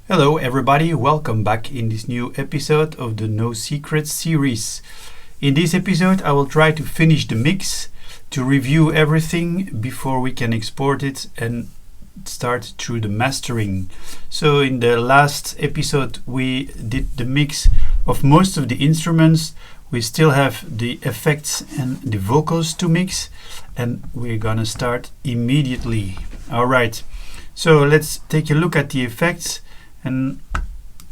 Hello everybody, welcome back in this new episode of the No Secrets series. In this episode I will try to finish the mix, to review everything before we can export it and start through the mastering. So in the last episode we did the mix of most of the instruments. We still have the effects and the vocals to mix, and we're gonna start immediately. Alright, so let's take a look at the effects. And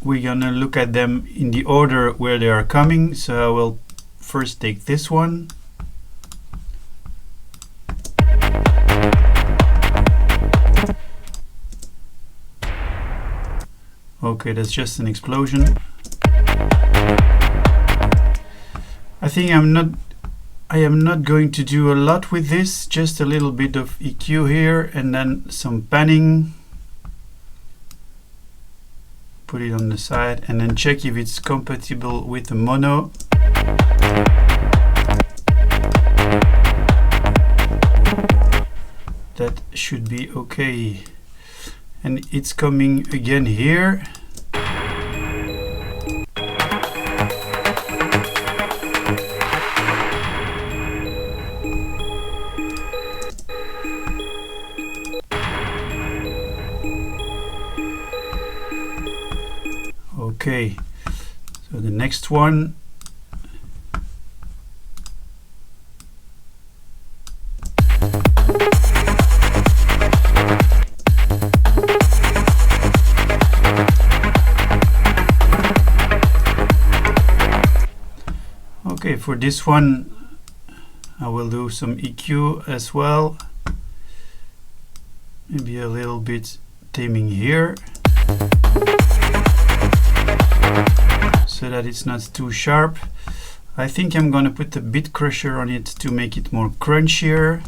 we're gonna look at them in the order where they are coming. So I will first take this one. Okay, that's just an explosion. I think I am not going to do a lot with this, just a little bit of EQ here and then some panning. Put it on the side and then check if it's compatible with the mono. That should be okay. And it's coming again here. Okay, so the next one. Okay, for this one I will do some EQ as well. Maybe a little bit taming here, so that it's not too sharp. I think I'm gonna put a bit crusher on it to make it more crunchier.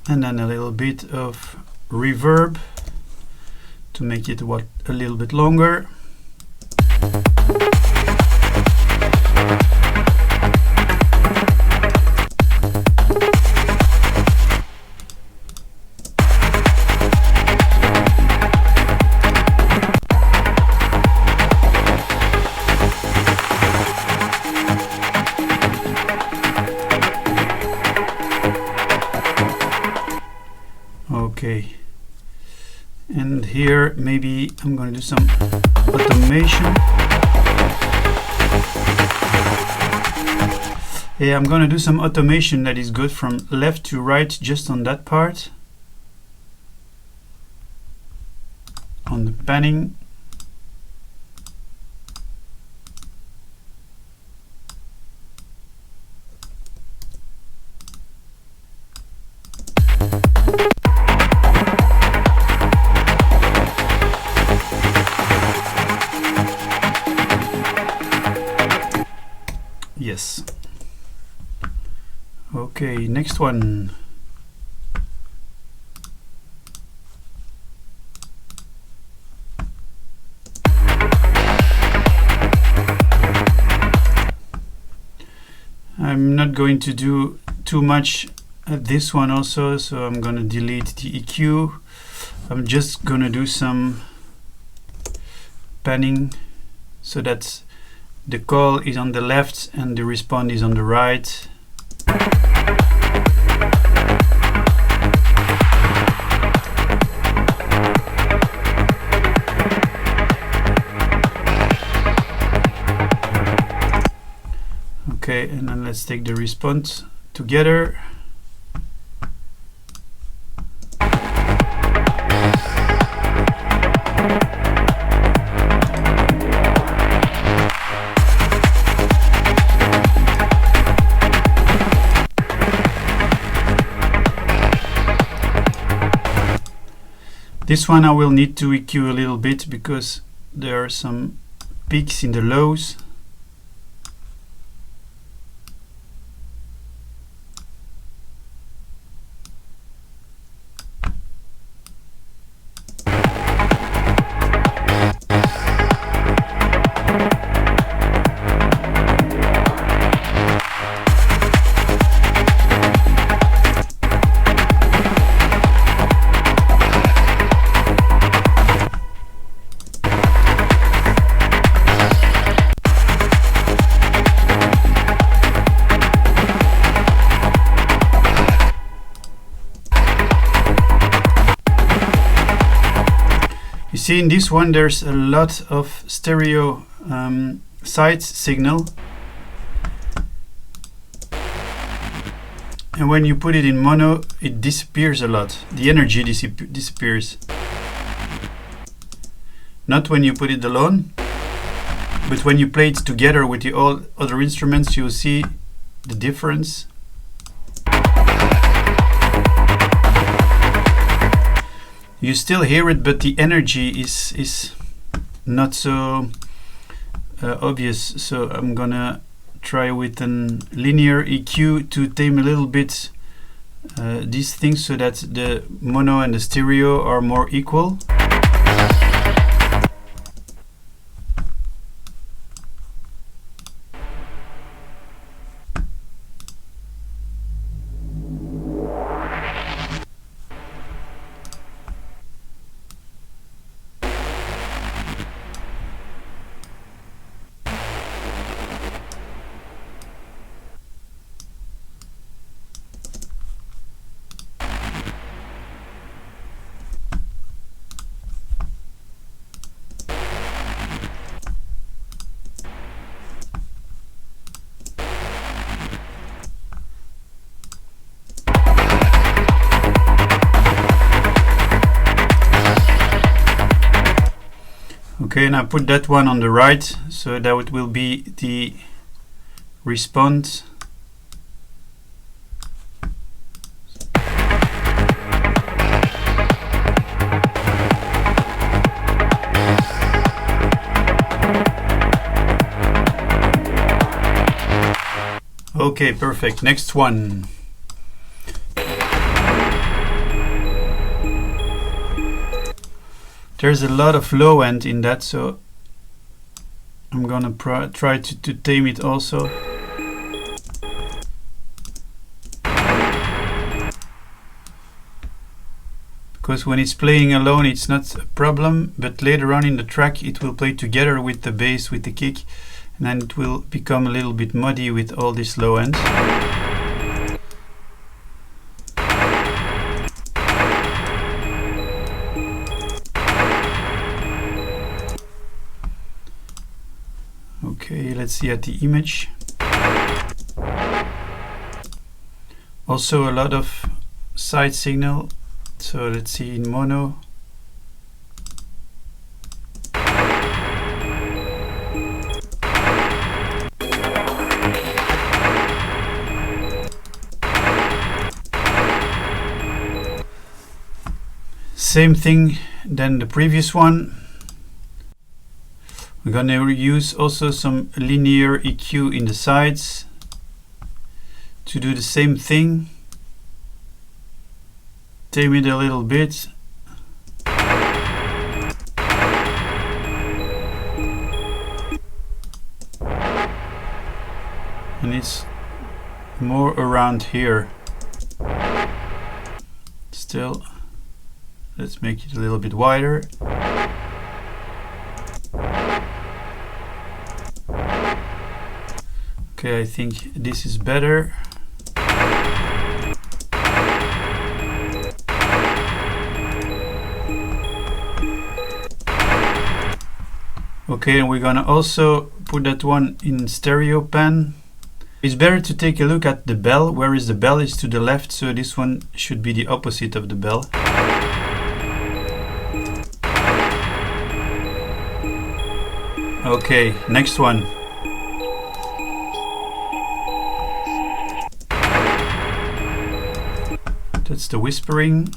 And then a little bit of reverb to make it a little bit longer. Okay, and here maybe I'm going to do some automation. Yeah, I'm going to do some automation that is good from left to right, just on that part, on the panning. Yes. Okay, next one. I'm not going to do too much at this one also, so I'm gonna delete the EQ. I'm just gonna do some panning so that the call is on the left and the response is on the right. Okay, and then let's take the response together. This one I will need to EQ a little bit because there are some peaks in the lows. see in this one there's a lot of stereo side signal, and when you put it in mono it disappears a lot. The energy disappears. Not when you put it alone, but when you play it together with the all other instruments, you'll see the difference. You still hear it, but the energy is not so obvious. So I'm gonna try with a linear EQ to tame a little bit these things so that the mono and the stereo are more equal. Okay, and I put that one on the right, so that it will be the response. Okay, perfect. Next one. There's a lot of low end in that, so I'm gonna try to tame it also. Because when it's playing alone it's not a problem, but later on in the track it will play together with the bass, with the kick, and then it will become a little bit muddy with all this low end. Okay, let's see at the image. Also a lot of side signal, so let's see in mono. Same thing than the previous one. We're gonna use also some linear EQ in the sides to do the same thing. Tame it a little bit. And it's more around here. Still, let's make it a little bit wider. Okay, I think this is better. Okay, and we're gonna also put that one in stereo pan. It's better to take a look at the bell, whereas the bell is to the left, so this one should be the opposite of the bell. Okay, next one. That's the whispering.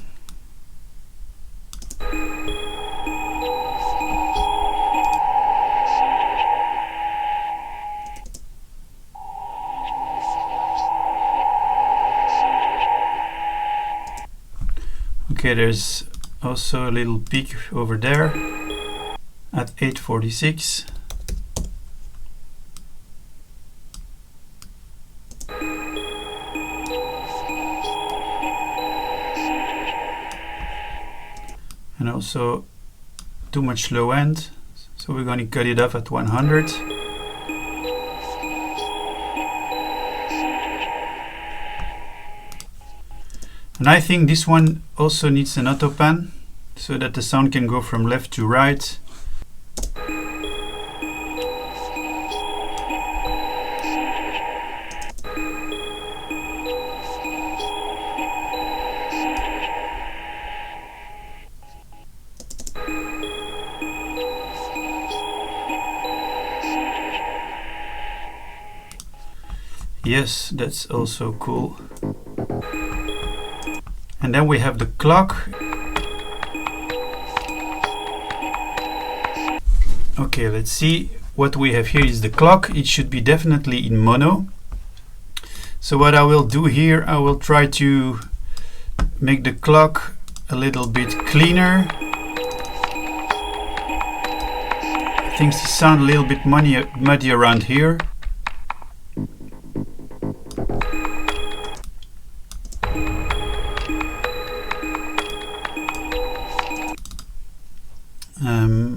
Okay, there's also a little peak over there at 846. And also too much low end, so we're going to cut it off at 100. And I think this one also needs an auto pan, so that the sound can go from left to right. Yes, that's also cool. And then we have the clock. Okay, let's see what we have here is the clock. It should be definitely in mono. So what I will do here, I will try to make the clock a little bit cleaner. Things sound a little bit muddy around here.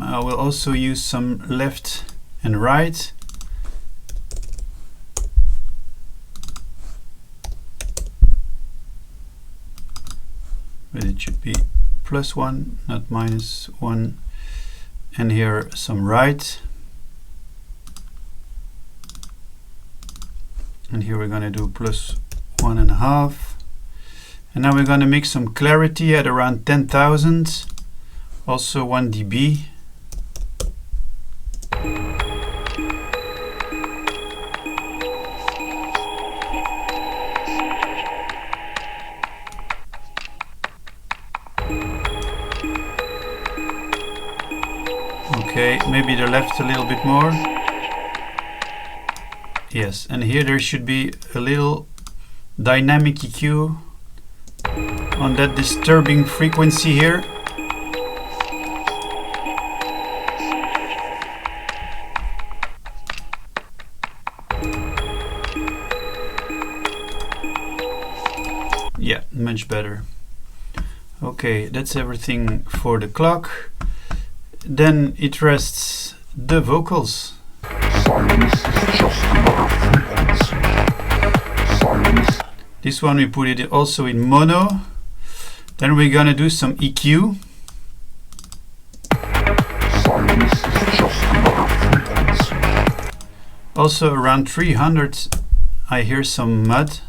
I will also use some left and right. But it should be +1, not -1. And here some right. And here we're going to do +1.5. And now we're going to make some clarity at around 10,000. Also 1 dB. Okay, maybe the left a little bit more. Yes, and here there should be a little dynamic EQ on that disturbing frequency here. Yeah, much better. Okay, that's everything for the clock. Then it rests the vocals. This one we put it also in mono. Then we're gonna do some EQ. Also around 300 I hear some mud.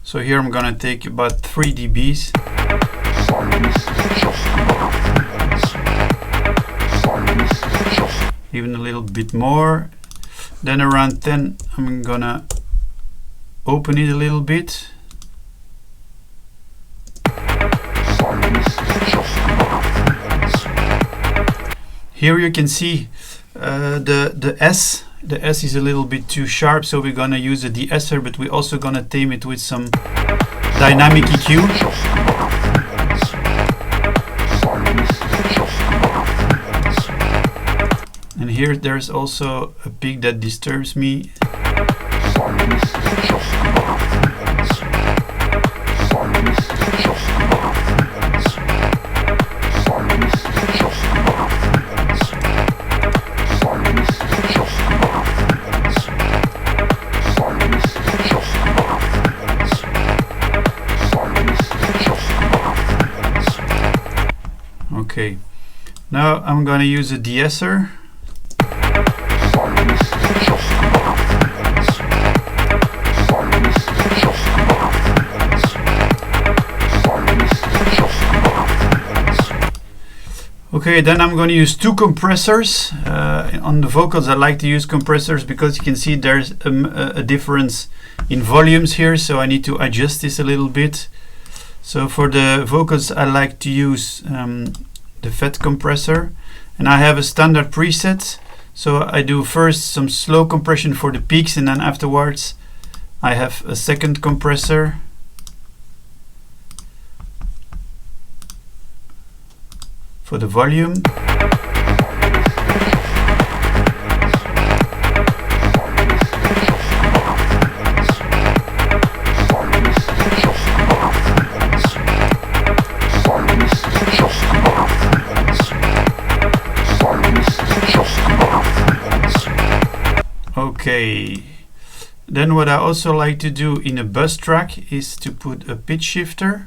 So here I'm gonna take about 3 dBs. Even a little bit more. Then around 10 I'm gonna open it a little bit. Here you can see the S. The S is a little bit too sharp, so we're gonna use a de-esser, but we're also gonna tame it with some dynamic EQ. And here there's also a peak that disturbs me. Okay, now I'm going to use a de-esser. Okay, then I'm going to use 2 compressors. On the vocals I like to use compressors because you can see there's a difference in volumes here, so I need to adjust this a little bit. So for the vocals I like to use the FET compressor, and I have a standard preset. So I do first some slow compression for the peaks, and then afterwards I have a second compressor. For the volume. Okay, then what I also like to do in a bus track is to put a pitch shifter.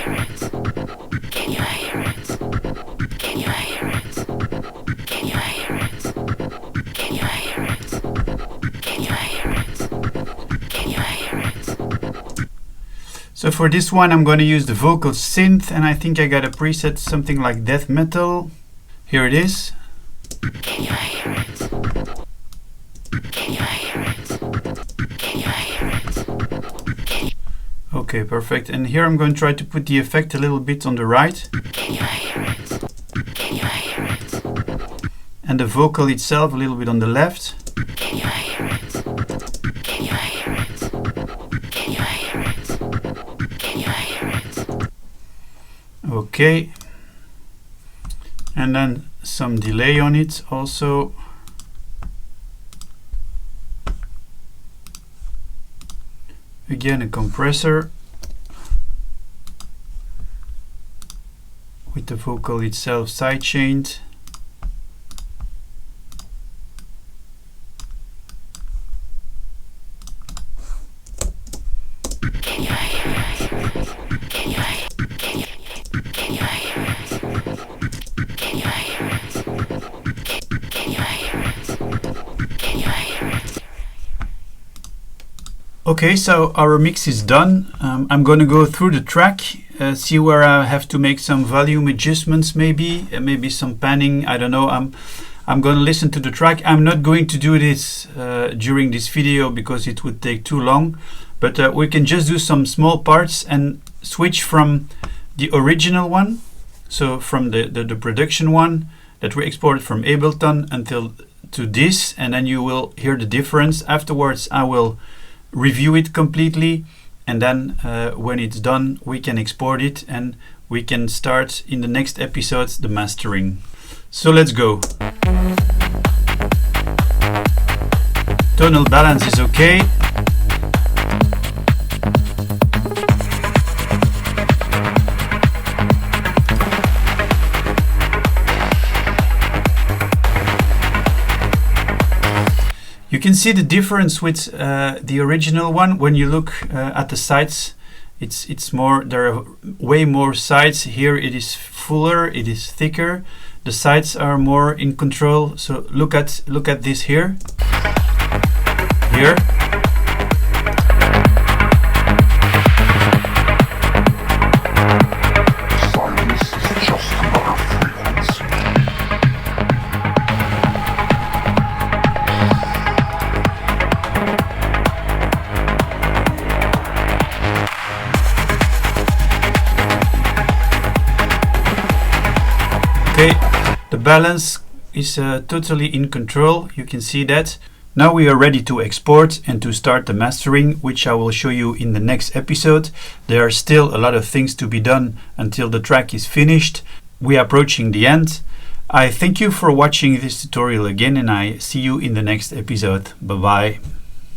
hear it? Can you hear it? Can you hear it? Can you hear it? Can you hear it? So for this one I'm going to use the vocal synth, and I think I got a preset something like death metal. Here it is. Can you hear it? Can you hear it? Can you hear it? Can you... Okay, perfect. And here I'm going to try to put the effect a little bit on the right. Can you hear it? Can you hear it? And the vocal itself a little bit on the left. Can you hear it? Can you hear it? Can you hear it? Can you hear it? Okay. And then some delay on it also. Again, a compressor with the vocal itself sidechained. Can you hear it? Can you hear it? Can you hear it? Can you hear it? Can you hear it? Can you hear it? Okay, so our mix is done. I'm going to go through the track, see where I have to make some volume adjustments, maybe some panning. I don't know. I'm going to listen to the track. I'm not going to do this during this video because it would take too long. But we can just do some small parts and switch from the original one, so from the production one that we exported from Ableton until to this, and then you will hear the difference. Afterwards, I will review it completely, and then when it's done, we can export it and we can start in the next episodes the mastering. So let's go. Tonal balance is okay. You can see the difference with the original one. When you look at the sides, it's more, there are way more sides. Here it is fuller, it is thicker. The sides are more in control. So look at this here. Here. Silence is just another frequency. Okay, the balance is totally in control. You can see that. Now we are ready to export and to start the mastering, which I will show you in the next episode. There are still a lot of things to be done until the track is finished. We are approaching the end. I thank you for watching this tutorial again, and I see you in the next episode. Bye bye.